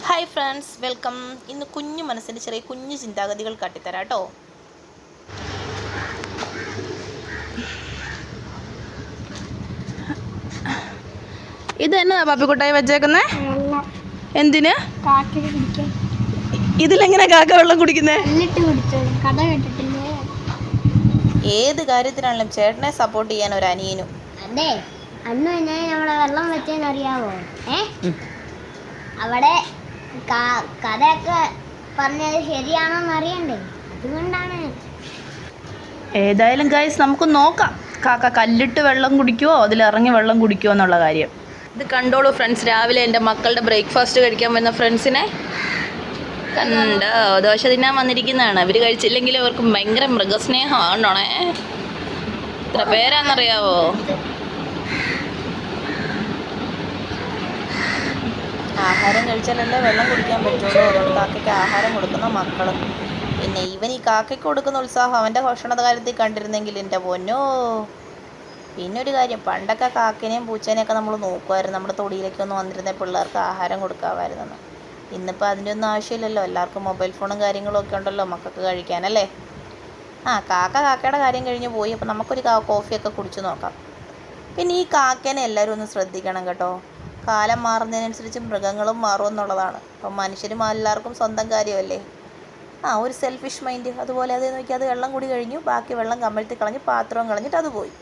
Hi friends, welcome. ഇന്ന് കുഞ്ഞു മനസ്സിൻ്റെ ചെറിയ കുഞ്ഞു ചിന്താഗതികൾ കാട്ടിത്തരാം കേട്ടോ. ഇത് എന്നതാ പാപ്പിക്കുട്ടായി വെച്ചേക്കുന്നേ? എന്തിന്? ഇതിലെങ്ങനെ കാക്ക വെള്ളം കുടിക്കുന്നേ? ഏത് കാര്യത്തിനാണെങ്കിലും ചേട്ടനെ സപ്പോർട്ട് ചെയ്യാൻ ഒരു അനിയനും. അതെ, അന്ന് ഞാൻ നമ്മളെ വെള്ളം വെച്ചെന്നറിയാവോ? അവിടെ കഥയൊക്കെ പറഞ്ഞത് ശരിയാണോന്ന് അറിയണ്ടേ, അതുകൊണ്ടാണ്. ഏതായാലും ഗൈസ് നമുക്ക് നോക്കാം, കാക്ക കല്ലിട്ട് വെള്ളം കുടിക്കുവോ അതിലിറങ്ങി വെള്ളം കുടിക്കുവോ എന്നുള്ള കാര്യം. ഇത് കണ്ടോളൂ ഫ്രണ്ട്സ്, രാവിലെ എൻ്റെ മക്കളുടെ ബ്രേക്ക്ഫാസ്റ്റ് കഴിക്കാൻ വരുന്ന ഫ്രണ്ട്സിനെ കണ്ടോ, ദോശ തിന്നാൻ വന്നിരിക്കുന്നതാണ്. അവർ കഴിച്ചില്ലെങ്കിൽ അവർക്ക് ഭയങ്കര മൃഗസ്നേഹമാണോണേ. ഇത്ര പേരാണെന്നറിയാവോ? ആഹാരം കഴിച്ചാലല്ലേ വെള്ളം കുടിക്കാൻ പറ്റുള്ളൂ. അതുകൊണ്ട് കാക്കയ്ക്ക് ആഹാരം കൊടുക്കുന്ന മക്കളും. പിന്നെ ഇവൻ ഈ കാക്കയ്ക്ക് കൊടുക്കുന്ന ഉത്സാഹം അവൻ്റെ ഭക്ഷണ കാര്യത്തിൽ കണ്ടിരുന്നെങ്കിൽ എൻ്റെ പൊന്നോ. പിന്നെ ഒരു കാര്യം, പണ്ടൊക്കെ കാക്കനെയും പൂച്ചേനെയൊക്കെ നമ്മൾ നോക്കുമായിരുന്നു. നമ്മുടെ തൊടിയിലേക്ക് ഒന്ന് വന്നിരുന്ന പിള്ളേർക്ക് ആഹാരം കൊടുക്കാമായിരുന്നെന്ന്. ഇന്നിപ്പോൾ അതിൻ്റെ ഒന്നും ആവശ്യമില്ലല്ലോ. എല്ലാവർക്കും മൊബൈൽ ഫോണും കാര്യങ്ങളും ഒക്കെ ഉണ്ടല്ലോ മക്കൾക്ക് കഴിക്കാനല്ലേ. കാക്കയുടെ കാര്യം കഴിഞ്ഞ് പോയി. അപ്പോൾ നമുക്കൊരു കോഫിയൊക്കെ കുടിച്ച് നോക്കാം. പിന്നെ ഈ കാക്കേനെ എല്ലാവരും ഒന്ന് ശ്രദ്ധിക്കണം കേട്ടോ. കാലം മാറുന്നതിനനുസരിച്ച് മൃഗങ്ങളും മാറുമെന്നുള്ളതാണ്. അപ്പം മനുഷ്യരും എല്ലാവർക്കും സ്വന്തം കാര്യമല്ലേ. ഒരു സെൽഫിഷ് മൈൻഡ്. അതുപോലെ അത് നോക്കി, അത് വെള്ളം കുടി കഴിഞ്ഞു, ബാക്കി വെള്ളം കമഴ്ത്തി കളഞ്ഞ് പാത്രവും കളഞ്ഞിട്ട് അത് പോയി.